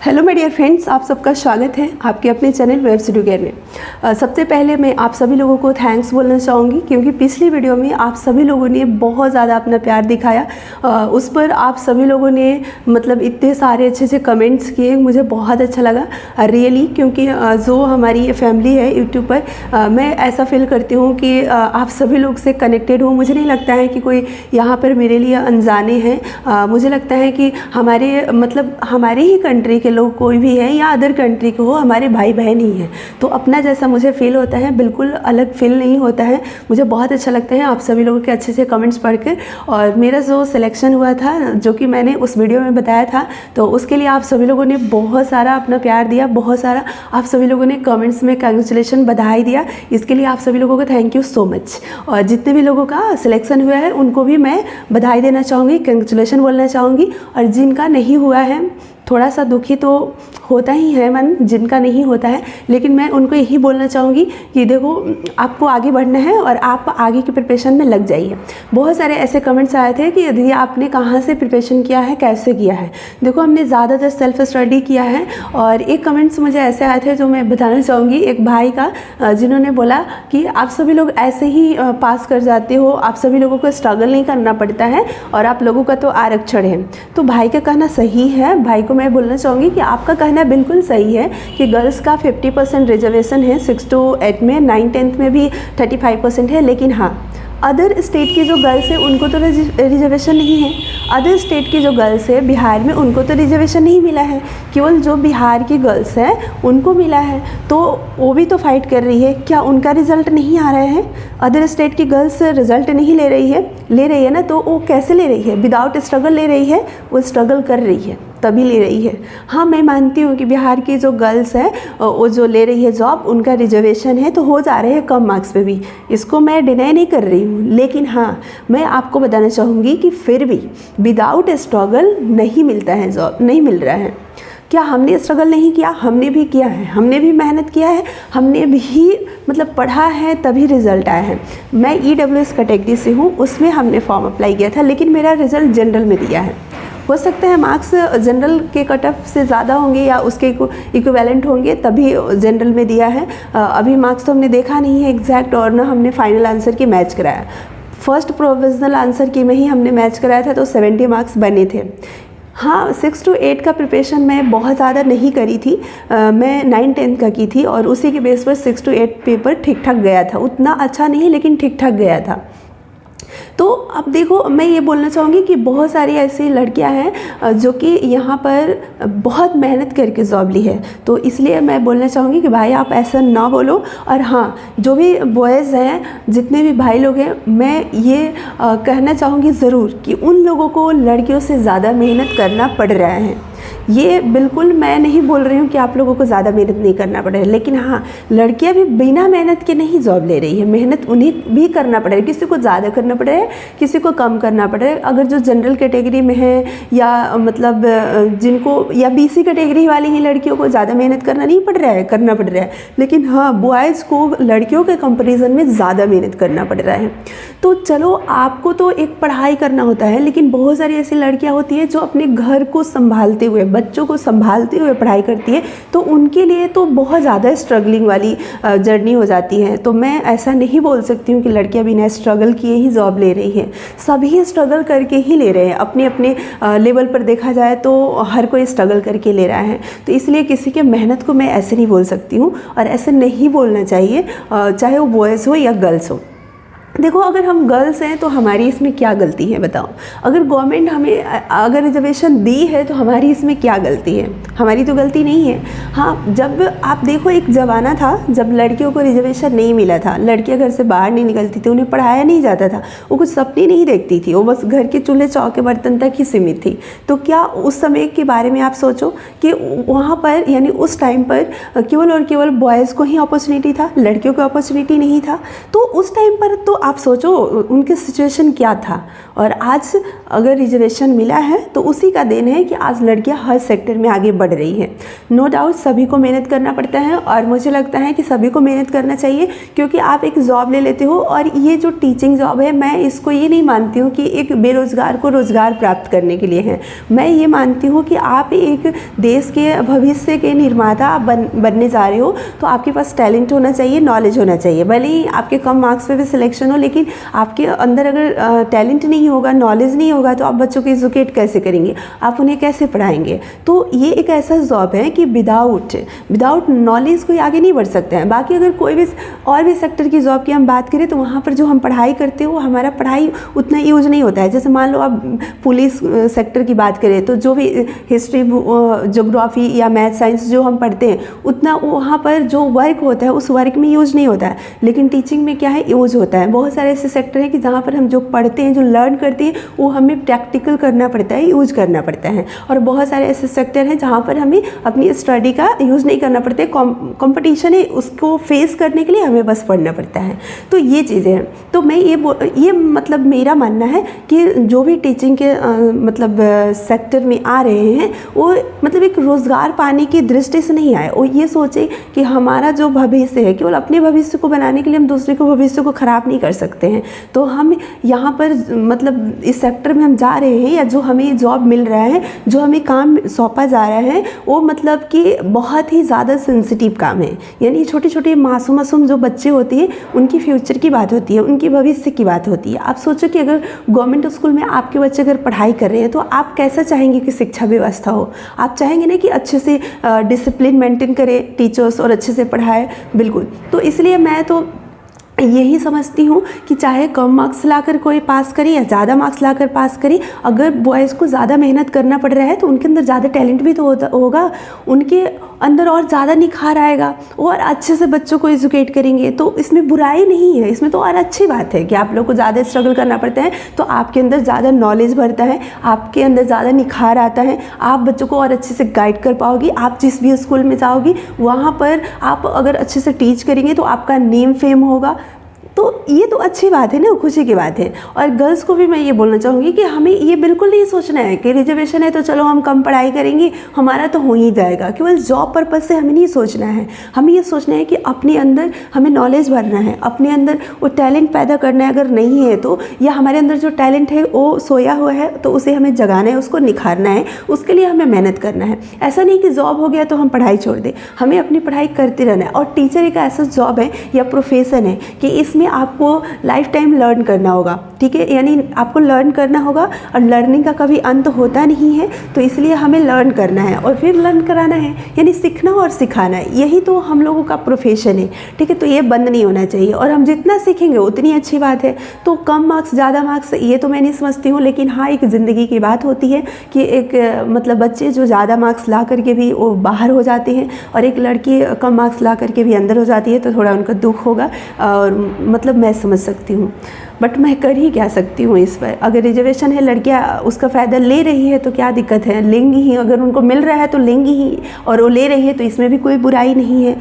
Hello my dear friends, आप सबका स्वागत है आपके अपने चैनल वेब्स एडुकेयर में। सबसे पहले मैं आप सभी लोगों को थैंक्स बोलना चाहूँगी क्योंकि पिछली वीडियो में आप सभी लोगों ने बहुत ज़्यादा अपना प्यार दिखाया। उस पर आप सभी लोगों ने मतलब इतने सारे अच्छे अच्छे कमेंट्स किए, मुझे बहुत अच्छा लगा रियली। क्योंकि जो हमारी फैमिली है यूट्यूब पर, मैं ऐसा फील करती हूँ कि आप सभी लोग से कनेक्टेड हूँ। मुझे नहीं लगता है कि कोई यहाँ पर मेरे लिए अनजाने हैं। मुझे लगता है कि हमारे मतलब हमारे ही कंट्री के लोग कोई भी है या अदर कंट्री के हो, हमारे भाई बहन ही हैं। तो अपना जैसा मुझे फ़ील होता है, बिल्कुल अलग फ़ील नहीं होता है। मुझे बहुत अच्छा लगता है आप सभी लोगों के अच्छे से कमेंट्स पढ़कर। और मेरा जो सिलेक्शन हुआ था, जो कि मैंने उस वीडियो में बताया था, तो उसके लिए आप सभी लोगों ने बहुत सारा अपना प्यार दिया, बहुत सारा आप सभी लोगों ने कमेंट्स में कांग्रेचुलेशन बधाई दिया। इसके लिए आप सभी लोगों को थैंक यू सो मच। और जितने भी लोगों का सिलेक्शन हुआ है उनको भी मैं बधाई देना चाहूँगी, कांग्रेचुलेशन बोलना चाहूँगी। और जिनका नहीं हुआ है, थोड़ा सा दुखी तो होता ही है मन, जिनका नहीं होता है, लेकिन मैं उनको यही बोलना चाहूँगी कि देखो आपको आगे बढ़ना है और आप आगे की प्रिपरेशन में लग जाइए। बहुत सारे ऐसे कमेंट्स आए थे कि यदि आपने कहाँ से प्रिपरेशन किया है, कैसे किया है। देखो हमने ज़्यादातर सेल्फ स्टडी किया है। और एक कमेंट्स मुझे ऐसे आए थे जो मैं बताना चाहूँगी, एक भाई का, जिन्होंने बोला कि आप सभी लोग ऐसे ही पास कर जाते हो, आप सभी लोगों को स्ट्रगल नहीं करना पड़ता है और आप लोगों का तो आरक्षण है। तो भाई का कहना सही है। भाई को मैं बोलना चाहूँगी कि आपका कहना बिल्कुल सही है कि गर्ल्स का 50% रिजर्वेशन है 6 to 8 में, 9-10th में भी 35% है। लेकिन हाँ, अदर स्टेट की जो गर्ल्स है उनको तो रिजर्वेशन नहीं है। अदर स्टेट की जो गर्ल्स है बिहार में, उनको तो रिजर्वेशन नहीं मिला है, केवल जो बिहार की गर्ल्स है उनको मिला है। तो वो भी तो फाइट कर रही है, क्या उनका रिज़ल्ट नहीं आ रहा है? अदर स्टेट की गर्ल्स रिज़ल्ट नहीं ले रही है ना, तो वो कैसे ले रही है? विदाउट स्ट्रगल ले रही है, वो स्ट्रगल कर रही है तभी ले रही है। हाँ, मैं मानती हूँ कि बिहार की जो गर्ल्स है वो जो ले रही है जॉब, उनका रिजर्वेशन है तो हो जा रहे हैं कम मार्क्स पे भी, इसको मैं डिनाई नहीं कर रही हूँ। लेकिन हाँ, मैं आपको बताना चाहूँगी कि फिर भी विदाउट स्ट्रगल नहीं मिलता है जॉब, नहीं मिल रहा है। क्या हमने स्ट्रगल नहीं किया? हमने भी किया है, हमने भी मेहनत किया है, हमने भी मतलब पढ़ा है, तभी रिज़ल्ट आया है। मैं EWS कैटेगरी से हूँ, उसमें हमने फॉर्म अप्लाई किया था, लेकिन मेरा रिज़ल्ट जनरल में दिया है। हो सकता है मार्क्स जनरल के कट ऑफ से ज़्यादा होंगे या उसके इक्विवेलेंट होंगे, तभी जनरल में दिया है। अभी मार्क्स तो हमने देखा नहीं है एग्जैक्ट, और ना हमने फाइनल आंसर की मैच कराया। फर्स्ट प्रोविजनल आंसर की में ही हमने मैच कराया था, तो 70 मार्क्स बने थे। हाँ, 6 to 8 का प्रिपरेशन मैं बहुत ज़्यादा नहीं करी थी, मैं 9-10 का की थी और उसी के बेस पर 6 to 8 पेपर ठीक ठाक गया था। उतना अच्छा नहीं, लेकिन ठीक ठाक गया था। तो अब देखो, मैं ये बोलना चाहूँगी कि बहुत सारी ऐसी लड़कियां हैं जो कि यहाँ पर बहुत मेहनत करके जॉब ली है। तो इसलिए मैं बोलना चाहूँगी कि भाई आप ऐसा ना बोलो। और हाँ, जो भी बॉयज़ हैं, जितने भी भाई लोग हैं, मैं ये कहना चाहूँगी ज़रूर कि उन लोगों को लड़कियों से ज़्यादा मेहनत करना पड़ रहा है। ये बिल्कुल मैं नहीं बोल रही हूँ कि आप लोगों को ज़्यादा मेहनत नहीं करना पड़ेगा, लेकिन हाँ, लड़कियाँ भी बिना मेहनत के नहीं जॉब ले रही है। मेहनत उन्हें भी करना पड़ेगा, किसी को ज़्यादा करना पड़ेगा, किसी को कम करना पड़ेगा। अगर जो जनरल कैटेगरी में है या मतलब जिनको या BC कैटेगरी वाली ही लड़कियों को ज़्यादा मेहनत करना नहीं पड़ रहा है, करना पड़ रहा है। लेकिन हाँ, बॉयज़ को लड़कियों के कंपेरिजन में ज़्यादा मेहनत करना पड़ रहा है। तो चलो, आपको तो एक पढ़ाई करना होता है, लेकिन बहुत सारी ऐसी लड़कियाँ होती हैं जो अपने घर को संभालते हुए, बच्चों को संभालते हुए पढ़ाई करती है, तो उनके लिए तो बहुत ज़्यादा स्ट्रगलिंग वाली जर्नी हो जाती है। तो मैं ऐसा नहीं बोल सकती हूँ कि लड़कियाँ बिना स्ट्रगल किए ही जॉब ले रही है। सभी स्ट्रगल करके ही ले रहे हैं, अपने अपने लेवल पर देखा जाए तो हर कोई स्ट्रगल करके ले रहा है। तो इसलिए किसी के मेहनत को मैं ऐसे नहीं बोल सकती हूँ, और ऐसे नहीं बोलना चाहिए, चाहे वो बॉयज़ हो या गर्ल्स हो। देखो, अगर हम गर्ल्स हैं तो हमारी इसमें क्या गलती है बताओ? अगर गवर्नमेंट हमें अगर रिजर्वेशन दी है तो हमारी इसमें क्या गलती है? हमारी तो गलती नहीं है। हाँ, जब आप देखो, एक ज़माना था जब लड़कियों को रिजर्वेशन नहीं मिला था, लड़कियां घर से बाहर नहीं निकलती थी, उन्हें पढ़ाया नहीं जाता था, वो कुछ सपने नहीं देखती थी, वो बस घर के चूल्हे चौके बर्तन तक ही सीमित थी। तो क्या उस समय के बारे में आप सोचो कि वहाँ पर यानी उस टाइम पर केवल और केवल बॉयज़ को ही अपॉर्चुनिटी था, लड़कियों को अपॉर्चुनिटी नहीं था? तो उस टाइम पर तो आप सोचो उनके सिचुएशन क्या था, और आज अगर रिजर्वेशन मिला है तो उसी का देन है कि आज लड़कियां हर सेक्टर में आगे बढ़ रही हैं। नो डाउट सभी को मेहनत करना पड़ता है, और मुझे लगता है कि सभी को मेहनत करना चाहिए, क्योंकि आप एक जॉब ले लेते हो, और ये जो टीचिंग जॉब है मैं इसको ये नहीं मानती हूँ कि एक बेरोज़गार को रोज़गार प्राप्त करने के लिए है। मैं ये मानती हूँ कि आप एक देश के भविष्य के निर्माता बनने जा रहे हो, तो आपके पास टैलेंट होना चाहिए, नॉलेज होना चाहिए। भले ही आपके कम मार्क्स पे भी सिलेक्शन हो, लेकिन आपके अंदर अगर टैलेंट नहीं होगा, नॉलेज नहीं होगा, तो आप बच्चों को एजुकेट कैसे करेंगे, आप उन्हें कैसे पढ़ाएंगे। तो ये एक ऐसा जॉब है कि विदाउट नॉलेज कोई आगे नहीं बढ़ सकता है। बाकी अगर कोई भी और भी सेक्टर की जॉब की हम बात करें तो वहाँ पर जो हम पढ़ाई करते हो हमारा पढ़ाई उतना यूज नहीं होता है। जैसे मान लो आप पुलिस सेक्टर की बात करें तो जो भी हिस्ट्री, ज्योग्राफी या मैथ साइंस जो हम पढ़ते हैं उतना वहाँ पर जो वर्क होता है उस वर्क में यूज नहीं होता है, लेकिन टीचिंग में क्या है, यूज होता है। बहुत सारे ऐसे सेक्टर हैं कि जहाँ पर हम जो पढ़ते हैं, जो लर्न करते हैं, वो हमें प्रैक्टिकल करना पड़ता है, यूज करना पड़ता है। और बहुत सारे ऐसे सेक्टर हैं जहाँ पर हमें अपनी स्टडी का यूज़ नहीं करना पड़ता है, कंपटीशन है उसको फेस करने के लिए हमें बस पढ़ना पड़ता है। तो ये चीज़ें हैं। तो मैं ये मतलब मेरा मानना है कि जो भी टीचिंग के मतलब सेक्टर में आ रहे हैं वो मतलब एक रोज़गार पाने की दृष्टि से नहीं आए, वो ये सोचे कि हमारा जो भविष्य है केवल अपने भविष्य को बनाने के लिए हम दूसरे को भविष्य को ख़राब नहीं कर सकते हैं। तो हम यहाँ पर मतलब इस सेक्टर में हम जा रहे हैं, या जो हमें जॉब मिल रहा है, जो हमें काम सौंपा जा रहा है, वो मतलब कि बहुत ही ज़्यादा सेंसिटिव काम है। यानी छोटे छोटे मासूम जो बच्चे होते हैं उनकी फ्यूचर की बात होती है, उनकी भविष्य की बात होती है। आप सोचो कि अगर गवर्नमेंट स्कूल में आपके बच्चे अगर पढ़ाई कर रहे हैं तो आप कैसा चाहेंगे कि शिक्षा व्यवस्था हो। आप चाहेंगे ना कि अच्छे से डिसिप्लिन मेंटेन करें टीचर्स और अच्छे से पढ़ाए। बिल्कुल। तो इसलिए मैं तो यही समझती हूँ कि चाहे कम मार्क्स लाकर कोई पास करे या ज़्यादा मार्क्स लाकर पास करे, अगर बॉयज़ को ज़्यादा मेहनत करना पड़ रहा है तो उनके अंदर ज़्यादा टैलेंट भी तो होगा, उनके अंदर और ज़्यादा निखार आएगा, और अच्छे से बच्चों को एजुकेट करेंगे। तो इसमें बुराई नहीं है, इसमें तो और अच्छी बात है कि आप लोग को ज़्यादा स्ट्रगल करना पड़ता है तो आपके अंदर ज़्यादा नॉलेज बढ़ता है, आपके अंदर ज़्यादा निखार आता है, आप बच्चों को और अच्छे से गाइड कर पाओगी। आप जिस भी स्कूल में जाओगी वहाँ पर आप अगर अच्छे से टीच करेंगे तो आपका नेम फेम होगा। तो ये तो अच्छी बात है ना, खुशी की बात है। और गर्ल्स को भी मैं ये बोलना चाहूँगी कि हमें ये बिल्कुल नहीं सोचना है कि रिजर्वेशन है तो चलो हम कम पढ़ाई करेंगे, हमारा तो हो ही जाएगा। केवल जॉब पर्पज़ से हमें नहीं सोचना है, हमें ये सोचना है कि अपने अंदर हमें नॉलेज भरना है, अपने अंदर वो टैलेंट पैदा करना है। अगर नहीं है तो, या हमारे अंदर जो टैलेंट है वो सोया हुआ है तो उसे हमें जगाना है, उसको निखारना है, उसके लिए हमें मेहनत करना है। ऐसा नहीं कि जॉब हो गया तो हम पढ़ाई छोड़ दें, हमें अपनी पढ़ाई करते रहना है। और टीचर एक ऐसा जॉब है या प्रोफेशन है कि इसमें आपको लाइफ टाइम लर्न करना होगा, ठीक है। यानी आपको लर्न करना होगा, और लर्निंग का कभी अंत होता नहीं है, तो इसलिए हमें लर्न करना है और फिर लर्न कराना है, यानी सीखना और सिखाना है। यही तो हम लोगों का प्रोफेशन है, ठीक है। तो ये बंद नहीं होना चाहिए, और हम जितना सीखेंगे उतनी अच्छी बात है। तो कम मार्क्स ज़्यादा मार्क्स ये तो मैं नहीं समझती हूँ, लेकिन हाँ एक ज़िंदगी की बात होती है कि एक मतलब बच्चे जो ज़्यादा मार्क्स ला करके भी वो बाहर हो जाते हैं, और एक लड़की कम मार्क्स ला करके भी अंदर हो जाती है, तो थोड़ा उनका दुख होगा, और मतलब मैं समझ सकती हूँ। बट मैं कर ही क्या सकती हूँ इस पर। अगर रिजर्वेशन है, लड़कियाँ उसका फ़ायदा ले रही है तो क्या दिक्कत है, लेंगी ही। अगर उनको मिल रहा है तो लेंगी ही, और वो ले रही है तो इसमें भी कोई बुराई नहीं है।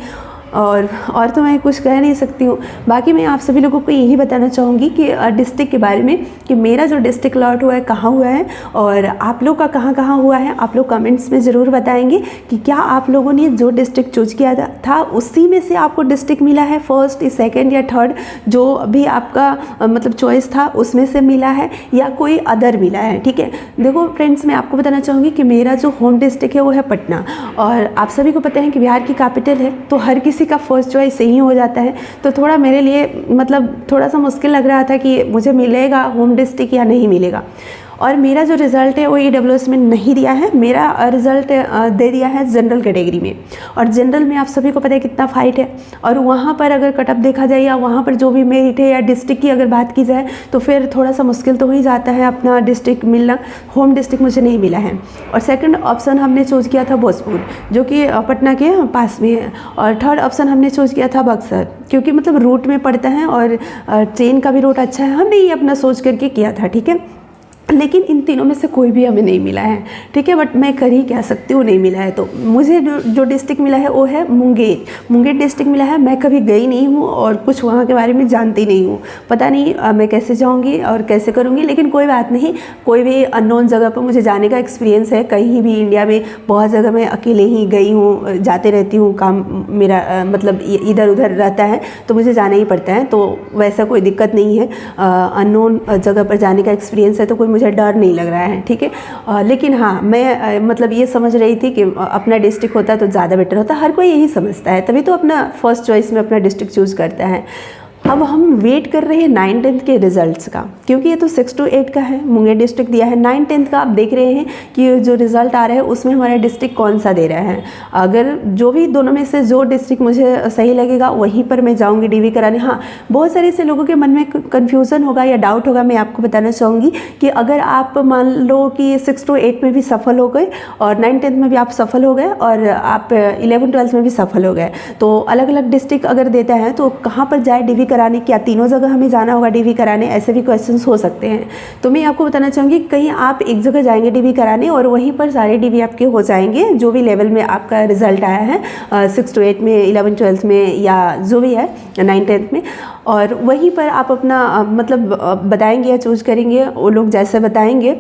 और तो मैं कुछ कह नहीं सकती हूँ। बाकी मैं आप सभी लोगों को यही बताना चाहूँगी कि डिस्ट्रिक्ट के बारे में, कि मेरा जो डिस्ट्रिक्ट अलॉट हुआ है कहाँ हुआ है, और आप लोग का कहाँ कहाँ हुआ है। आप लोग कमेंट्स में ज़रूर बताएंगे कि क्या आप लोगों ने जो डिस्ट्रिक्ट चूज किया था उसी में से आपको डिस्ट्रिक्ट मिला है, फर्स्ट, सेकेंड या थर्ड, जो भी आपका मतलब चॉइस था उसमें से मिला है, या कोई अदर मिला है, ठीक है। देखो फ्रेंड्स, मैं आपको बताना चाहूँगी कि मेरा जो होम डिस्ट्रिक्ट है वो है पटना, और आप सभी को पता है कि बिहार की कैपिटल है, तो हर किसी का फर्स्ट चॉइस सही हो जाता है। तो थोड़ा मेरे लिए मतलब थोड़ा सा मुश्किल लग रहा था कि मुझे मिलेगा होम डिस्ट्रिक्ट या नहीं मिलेगा। और मेरा जो रिज़ल्ट है वो EWS में नहीं दिया है, मेरा रिज़ल्ट दे दिया है जनरल कैटेगरी में। और जनरल में आप सभी को पता है कितना फाइट है, और वहाँ पर अगर कटअप देखा जाए या वहाँ पर जो भी मेरिट है या डिस्ट्रिक्ट की अगर बात की जाए तो फिर थोड़ा सा मुश्किल तो हो ही जाता है अपना डिस्ट्रिक्ट मिलना। होम डिस्ट्रिक्ट मुझे नहीं मिला है। और सेकंड ऑप्शन हमने चूज़ किया था भोजपुर, जो कि पटना के पास में है। और थर्ड ऑप्शन हमने चूज़ किया था बक्सर, क्योंकि मतलब रूट में पड़ता है और ट्रेन का भी रूट अच्छा है। हमने ये अपना सोच करके किया था, ठीक है। लेकिन इन तीनों में से कोई भी हमें नहीं मिला है, ठीक है। बट मैं कर ही क्या सकती हूँ, नहीं मिला है। तो मुझे जो डिस्ट्रिक्ट मिला है वो है मुंगेर डिस्ट्रिक्ट मिला है। मैं कभी गई नहीं हूँ और कुछ वहाँ के बारे में जानती नहीं हूँ, पता नहीं मैं कैसे जाऊँगी और कैसे करूँगी। लेकिन कोई बात नहीं, कोई भी अननोन जगह पर मुझे जाने का एक्सपीरियंस है। कहीं भी इंडिया में बहुत जगह मैं अकेले ही गई हूँ, जाते रहती हूँ, काम मेरा मतलब इधर उधर रहता है तो मुझे जाना ही पड़ता है, तो वैसा कोई दिक्कत नहीं है। अननोन जगह पर जाने का एक्सपीरियंस है तो कोई मुझे डर नहीं लग रहा है, ठीक है। लेकिन हाँ, मैं मतलब ये समझ रही थी कि अपना डिस्ट्रिक्ट होता तो ज़्यादा बेटर होता। हर कोई यही समझता है, तभी तो अपना फर्स्ट चॉइस में अपना डिस्ट्रिक्ट चूज़ करता है। अब हम वेट कर रहे हैं 9th-10th के रिज़ल्ट्स का, क्योंकि ये तो 6 to 8 का है, मुंगेर डिस्ट्रिक्ट दिया है। 9th-10th का आप देख रहे हैं कि जो रिज़ल्ट आ रहा है उसमें हमारा डिस्ट्रिक्ट कौन सा दे रहा है। अगर जो भी दोनों में से जो डिस्ट्रिक्ट मुझे सही लगेगा वहीं पर मैं जाऊंगी डीवी कराने। हाँ, बहुत सारे ऐसे लोगों के मन में कन्फ्यूज़न होगा या डाउट होगा, मैं आपको बताना चाहूँगी कि अगर आप मान लो कि 6 to 8 में भी सफल हो गए और 9th-10th में भी आप सफल हो गए और आप 11th-12th में भी सफल हो गए, तो अलग अलग डिस्ट्रिक्ट अगर देता है तो कहाँ पर जाए डीवी कराने, क्या तीनों जगह हमें जाना होगा डीवी कराने, ऐसे भी क्वेश्चंस हो सकते हैं। तो मैं आपको बताना चाहूँगी कहीं आप एक जगह जाएंगे डीवी कराने और वहीं पर सारे डीवी आपके हो जाएंगे, जो भी लेवल में आपका रिजल्ट आया है 6 to 8 में, 11th-12th में या जो भी है 9th-10th में, और वहीं पर आप अपना मतलब बताएंगे या चूज करेंगे, वो लोग जैसे बताएंगे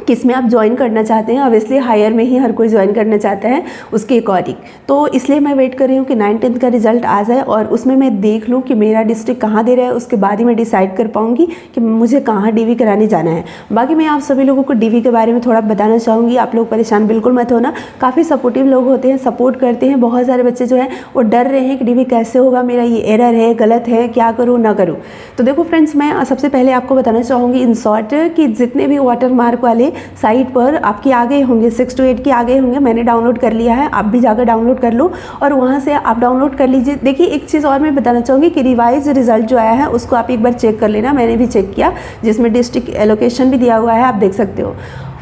किस में आप ज्वाइन करना चाहते हैं। ऑब्वियसली हायर में ही हर कोई ज्वाइन करना चाहता है उसके अकॉर्डिंग। तो इसलिए मैं वेट कर रही हूँ कि 9th-10th का रिजल्ट आ जाए और उसमें मैं देख लूँ कि मेरा डिस्ट्रिक्ट कहाँ दे रहा है, उसके बाद ही मैं डिसाइड कर पाऊँगी कि मुझे कहाँ डीवी कराने जाना है। बाकी मैं आप सभी लोगों को डीवी के बारे में थोड़ा बताना चाहूँगी, आप लोग परेशान बिल्कुल मत होना। काफ़ी सपोर्टिव लोग होते हैं, सपोर्ट करते हैं। बहुत सारे बच्चे जो हैं वो डर रहे हैं कि डीवी कैसे होगा, मेरा ये एरर है, गलत है, क्या करूँ ना करूँ। तो देखो फ्रेंड्स, मैं सबसे पहले आपको बताना चाहूँगी इन शॉर्ट कि जितने भी वाटर मार्क वाले साइट पर आपके आ गए होंगे, 6 to 8 के आ गए होंगे, मैंने डाउनलोड कर लिया है, आप भी जाकर डाउनलोड कर लो और वहाँ से आप डाउनलोड कर लीजिए। देखिए एक चीज़ और मैं बताना चाहूँगी कि रिवाइज रिजल्ट जो आया है उसको आप एक बार चेक कर लेना, मैंने भी चेक किया, जिसमें डिस्ट्रिक्ट एलोकेशन भी दिया हुआ है, आप देख सकते हो।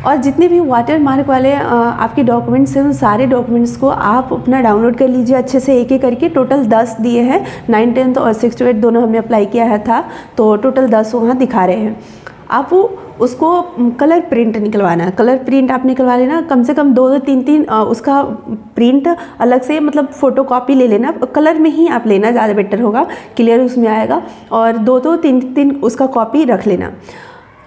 और जितने भी वाटर मार्क वाले आपके डॉक्यूमेंट्स हैं उन सारे डॉक्यूमेंट्स को आप अपना डाउनलोड कर लीजिए अच्छे से, एक एक करके। टोटल 10 दिए हैं, 9th-10th और 6 to 8 दोनों हमने अप्लाई किया है था, तो टोटल 10 वहाँ दिखा रहे हैं। आप वो उसको कलर प्रिंट निकलवाना है, कलर प्रिंट आप निकलवा लेना, कम से कम 2-3 उसका प्रिंट अलग से, मतलब फ़ोटो कॉपी ले लेना, कलर में ही आप लेना, ज़्यादा बेटर होगा, क्लियर उसमें आएगा। और 2-3 उसका कॉपी रख लेना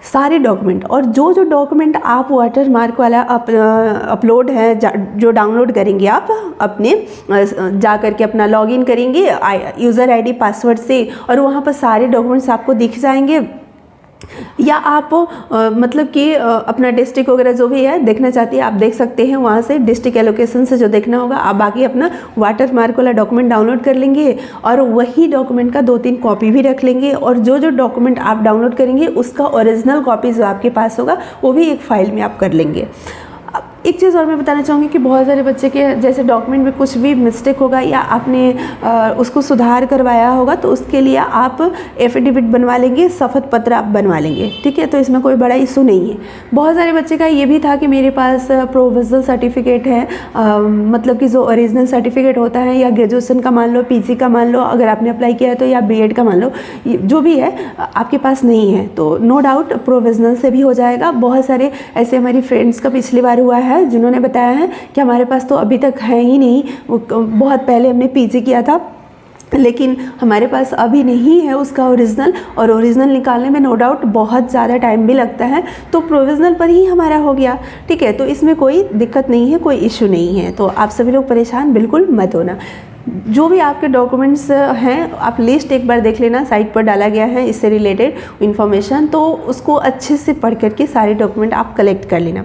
सारे डॉक्यूमेंट। और जो डॉक्यूमेंट आप वाटर मार्क वाला अपलोड है, जो डाउनलोड करेंगे आप अपने जा करके अपना लॉगिन करेंगे यूज़र आईडी पासवर्ड से, और वहाँ पर सारे डॉक्यूमेंट्स आपको दिख जाएंगे। या आप मतलब कि अपना डिस्ट्रिक्ट वगैरह जो भी है देखना चाहती है आप देख सकते हैं, वहाँ से डिस्ट्रिक्ट एलोकेशन से जो देखना होगा आप बाकी अपना वाटर मार्क वाला डॉक्यूमेंट डाउनलोड कर लेंगे और वही डॉक्यूमेंट का 2-3 कॉपी भी रख लेंगे। और जो डॉक्यूमेंट आप डाउनलोड करेंगे उसका ओरिजिनल कॉपी जो आपके पास होगा वो भी एक फ़ाइल में आप कर लेंगे। एक चीज़ और मैं बताना चाहूँगी कि बहुत सारे बच्चे के जैसे डॉक्यूमेंट में कुछ भी मिस्टेक होगा या आपने उसको सुधार करवाया होगा, तो उसके लिए आप एफिडेविट बनवा लेंगे, शपथ पत्र आप बनवा लेंगे, ठीक है। तो इसमें कोई बड़ा इशू नहीं है। बहुत सारे बच्चे का ये भी था कि मेरे पास प्रोविजनल सर्टिफिकेट है, मतलब कि जो ओरिजिनल सर्टिफिकेट होता है, या ग्रेजुएसन का मान लो, पीजी का मान लो अगर आपने अप्लाई किया है तो, या बीएड का मान लो, जो भी है आपके पास नहीं है तो नो डाउट प्रोविजनल से भी हो जाएगा। बहुत सारे ऐसे हमारी फ्रेंड्स का पिछली बार हुआ है जिन्होंने बताया है कि हमारे पास तो अभी तक है ही नहीं, वो बहुत पहले हमने पीजी किया था लेकिन हमारे पास अभी नहीं है उसका ओरिजिनल, और ओरिजिनल निकालने में नो डाउट बहुत ज़्यादा टाइम भी लगता है, तो प्रोविजनल पर ही हमारा हो गया, ठीक है। तो इसमें कोई दिक्कत नहीं है, कोई इशू नहीं है, तो आप सभी लोग परेशान बिल्कुल मत होना। जो भी आपके डॉक्यूमेंट्स हैं आप लिस्ट एक बार देख लेना, साइट पर डाला गया है इससे रिलेटेड इन्फॉर्मेशन, तो उसको अच्छे से पढ़ करके सारे डॉक्यूमेंट आप कलेक्ट कर लेना।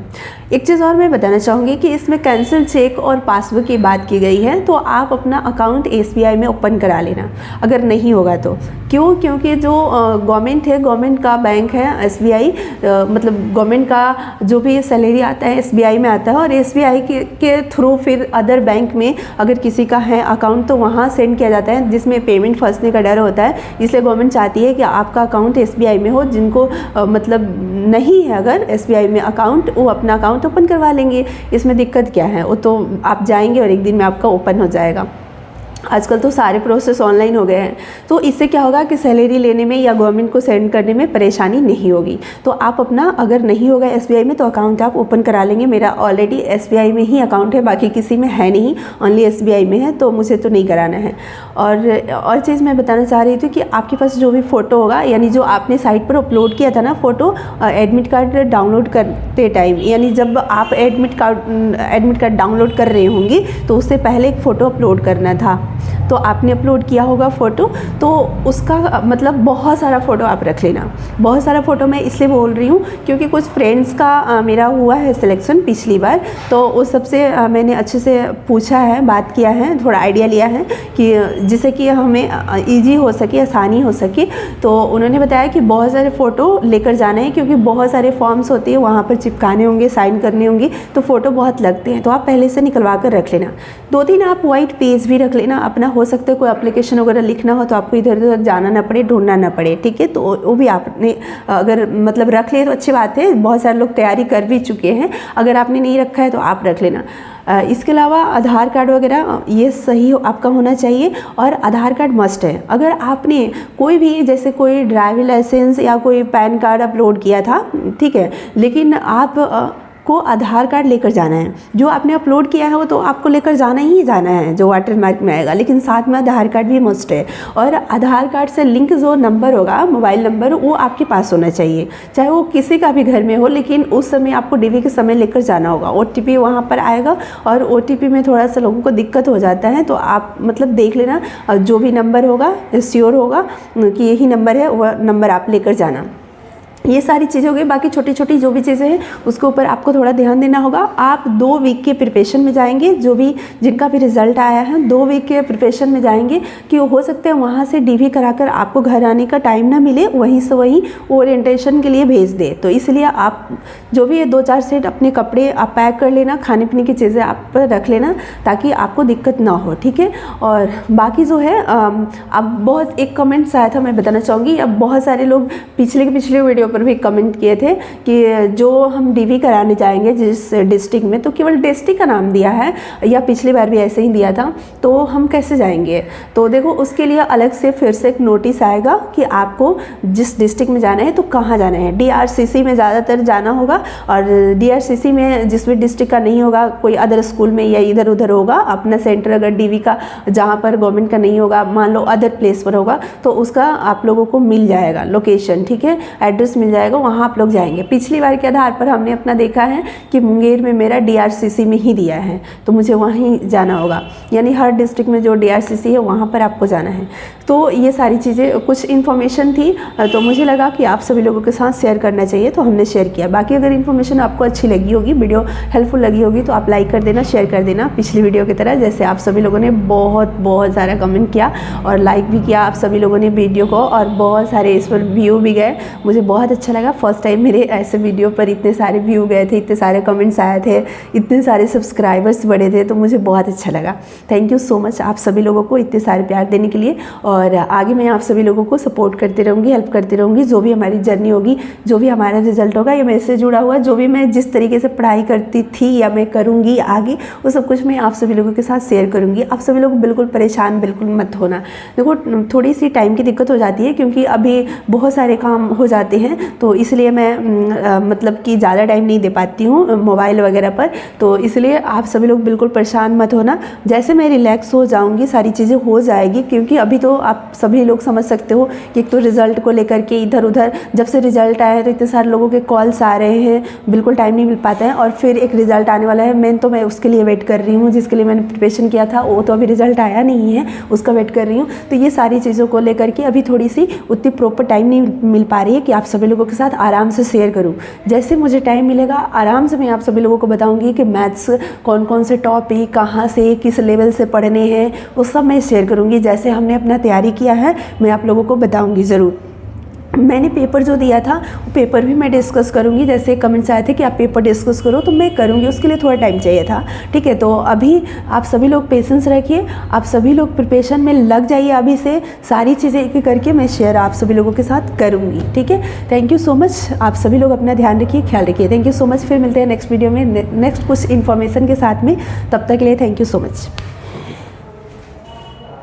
एक चीज़ और मैं बताना चाहूँगी कि इसमें कैंसिल चेक और पासबुक की बात की गई है, तो आप अपना अकाउंट एसबीआई में ओपन करा लेना अगर नहीं होगा तो। क्यों? क्योंकि जो गवर्नमेंट है, गवर्नमेंट का बैंक है एसबीआई, मतलब गवर्नमेंट का जो भी सैलरी आता है एसबीआई में आता है, और एसबीआई के थ्रू फिर अदर बैंक में अगर किसी का है अकाउंट तो वहाँ सेंड किया जाता है, जिसमें पेमेंट फंसने का डर होता है। इसलिए गवर्नमेंट चाहती है कि आपका अकाउंट एसबीआई में हो। जिनको मतलब नहीं है अगर एसबीआई में अकाउंट, वो अपना अकाउंट ओपन करवा लेंगे, इसमें दिक्कत क्या है, वो तो आप जाएंगे और एक दिन में आपका ओपन हो जाएगा। आजकल तो सारे प्रोसेस ऑनलाइन हो गए हैं। तो इससे क्या होगा कि सैलरी लेने में या गवर्नमेंट को सेंड करने में परेशानी नहीं होगी। तो आप अपना अगर नहीं होगा SBI में तो अकाउंट आप ओपन करा लेंगे। मेरा ऑलरेडी SBI में ही अकाउंट है, बाकी किसी में है नहीं, ओनली SBI में है, तो मुझे तो नहीं कराना है। और चीज़ मैं बताना चाह रही थी कि आपके पास जो भी फ़ोटो होगा, यानी जो आपने साइट पर अपलोड किया था ना फ़ोटो एडमिट कार्ड डाउनलोड करते टाइम, यानी जब आप एडमिट कार्ड डाउनलोड कर रहे होंगे तो उससे पहले एक फ़ोटो अपलोड करना था। तो आपने अपलोड किया होगा फ़ोटो, तो उसका मतलब बहुत सारा फ़ोटो आप रख लेना। बहुत सारा फ़ोटो मैं इसलिए बोल रही हूँ क्योंकि कुछ फ्रेंड्स का मेरा हुआ है सिलेक्शन पिछली बार, तो उस सबसे मैंने अच्छे से पूछा है, बात किया है, थोड़ा आइडिया लिया है कि जिससे कि हमें ईजी हो सके, आसानी हो सके। तो उन्होंने बताया कि बहुत सारे फ़ोटो लेकर जाना है क्योंकि बहुत सारे फॉर्म्स होते हैं, वहाँ पर चिपकाने होंगे, साइन करने होंगे, तो फ़ोटो बहुत लगते हैं। तो आप पहले से निकलवा कर रख लेना। 2-3 आप वाइट पेज भी रख लेना अपना। हो सकता है कोई एप्लीकेशन वगैरह लिखना हो तो आपको इधर उधर जाना ना पड़े, ढूंढना ना पड़े, ठीक है। तो वो भी आपने अगर मतलब रख ले तो अच्छी बात है। बहुत सारे लोग तैयारी कर भी चुके हैं, अगर आपने नहीं रखा है तो आप रख लेना। इसके अलावा आधार कार्ड वगैरह ये सही आपका होना चाहिए, और आधार कार्ड मस्ट है। अगर आपने कोई भी जैसे कोई ड्राइविंग लाइसेंस या कोई पैन कार्ड अपलोड किया था, ठीक है, लेकिन आप को आधार कार्ड लेकर जाना है। जो आपने अपलोड किया है वो तो आपको लेकर जाना ही जाना है, जो वाटरमार्क में आएगा, लेकिन साथ में आधार कार्ड भी मस्ट है। और आधार कार्ड से लिंक जो नंबर होगा, मोबाइल नंबर, वो आपके पास होना चाहिए, चाहे वो किसी का भी घर में हो, लेकिन उस समय आपको DV के समय लेकर जाना होगा। OTP वहाँ पर आएगा, और OTP में थोड़ा सा लोगों को दिक्कत हो जाता है, तो आप मतलब देख लेना, जो भी नंबर होगा श्योर होगा कि यही नंबर है, वह नंबर आप लेकर जाना। ये सारी चीज़ें हो गई। बाकी छोटी छोटी जो भी चीज़ें हैं उसके ऊपर आपको थोड़ा ध्यान देना होगा। आप 2 वीक के प्रिपरेशन में जाएंगे, जो भी जिनका भी रिज़ल्ट आया है 2 वीक के प्रिपरेशन में जाएंगे, कि हो सकता है वहाँ से DV कराकर आपको घर आने का टाइम ना मिले, वहीं से वहीं ओरिएंटेशन के लिए भेज दे। तो इसलिए आप जो भी 2-4 सेट अपने कपड़े आप पैक कर लेना, खाने पीने की चीज़ें आप रख लेना, ताकि आपको दिक्कत ना हो, ठीक है। और बाकी जो है अब बहुत एक कमेंट्स आया था, मैं बताना चाहूँगी। अब बहुत सारे लोग पिछले वीडियो पर भी कमेंट किए थे कि जो हम DV कराने जाएंगे जिस डिस्ट्रिक्ट में, तो केवल डिस्ट्रिक्ट का नाम दिया है, या पिछली बार भी ऐसे ही दिया था, तो हम कैसे जाएंगे। तो देखो उसके लिए अलग से फिर से एक नोटिस आएगा कि आपको जिस डिस्ट्रिक्ट में जाना है तो कहाँ जाना है। DRCC में ज़्यादातर जाना होगा, और DRCC में जिस भी डिस्ट्रिक्ट का नहीं होगा, कोई अदर स्कूल में या इधर उधर होगा अपना सेंटर, अगर DV का जहाँ पर गवर्नमेंट का नहीं होगा, मान लो अदर प्लेस पर होगा, तो उसका आप लोगों को मिल जाएगा लोकेशन, ठीक है, एड्रेस मिल जाएगा, वहाँ आप लोग जाएंगे। पिछली बार के आधार पर हमने अपना देखा है कि मुंगेर में मेरा DRCC में ही दिया है, तो मुझे वहीं जाना होगा, यानी हर डिस्ट्रिक्ट में जो DRCC है वहाँ पर आपको जाना है। तो ये सारी चीज़ें कुछ इन्फॉर्मेशन थी, तो मुझे लगा कि आप सभी लोगों के साथ शेयर करना चाहिए, तो हमने शेयर किया। बाकी अगर इन्फॉर्मेशन आपको अच्छी लगी होगी, वीडियो हेल्पफुल लगी होगी, तो आप लाइक कर देना, शेयर कर देना। पिछली वीडियो की तरह जैसे आप सभी लोगों ने बहुत सारा कमेंट किया और लाइक भी किया आप सभी लोगों ने वीडियो को, और बहुत सारे इस पर व्यू भी गए, मुझे बहुत अच्छा लगा। फर्स्ट टाइम मेरे ऐसे वीडियो पर इतने सारे व्यू गए थे, इतने सारे कमेंट्स आए थे, इतने सारे सब्सक्राइबर्स बढ़े थे, तो मुझे बहुत अच्छा लगा। थैंक यू सो मच आप सभी लोगों को इतने सारे प्यार देने के लिए, और आगे मैं आप सभी लोगों को सपोर्ट करती रहूँगी, हेल्प करती रहूँगी। जो भी हमारी जर्नी होगी, जो भी हमारा रिजल्ट होगा, या मेरे से जुड़ा हुआ जो भी मैं जिस तरीके से पढ़ाई करती थी या मैं करूँगी आगे, वो सब कुछ मैं आप सभी लोगों के साथ शेयर करूँगी। आप सभी लोग बिल्कुल परेशान बिल्कुल मत होना। देखो थोड़ी सी टाइम की दिक्कत हो जाती है, क्योंकि अभी बहुत सारे काम हो जाते हैं, तो इसलिए मैं मतलब कि ज़्यादा टाइम नहीं दे पाती हूँ मोबाइल वगैरह पर। तो इसलिए आप सभी लोग बिल्कुल परेशान मत होना। जैसे मैं रिलैक्स हो जाऊँगी सारी चीज़ें हो जाएगी, क्योंकि अभी तो आप सभी लोग समझ सकते हो कि एक तो रिज़ल्ट को लेकर के इधर उधर, जब से रिज़ल्ट आया है तो इतने सारे लोगों के कॉल्स आ रहे हैं, बिल्कुल टाइम नहीं मिल पाता है। और फिर एक रिज़ल्ट आने वाला है, मैं उसके लिए वेट कर रही हूँ, जिसके लिए मैंने प्रिपरेशन किया था, वो तो अभी रिज़ल्ट आया नहीं है, उसका वेट कर रही हूँ। तो ये सारी चीज़ों को लेकर के अभी थोड़ी सी उतनी प्रॉपर टाइम नहीं मिल पा रही है कि आप सभी लोगों के साथ आराम से शेयर करूं। जैसे मुझे टाइम मिलेगा आराम से मैं आप सभी लोगों को बताऊंगी कि मैथ्स कौन कौन से टॉपिक कहाँ से किस लेवल से पढ़ने हैं, वो सब मैं शेयर करूंगी। जैसे हमने अपना तैयारी किया है मैं आप लोगों को बताऊंगी ज़रूर। मैंने पेपर जो दिया था वो पेपर भी मैं डिस्कस करूंगी। जैसे कमेंट्स आए थे कि आप पेपर डिस्कस करो, तो मैं करूंगी, उसके लिए थोड़ा टाइम चाहिए था, ठीक है। तो अभी आप सभी लोग पेशेंस रखिए, आप सभी लोग प्रिपरेशन में लग जाइए। अभी से सारी चीज़ें एक एक करके मैं शेयर आप सभी लोगों के साथ करूंगी, ठीक है। Thank you so much. आप सभी लोग अपना ध्यान रखिए, ख्याल रखिए। Thank you so much. फिर मिलते हैं नेक्स्ट वीडियो में नेक्स्ट कुछ इन्फॉर्मेशन के साथ में। तब तक के लिए थैंक यू सो मच।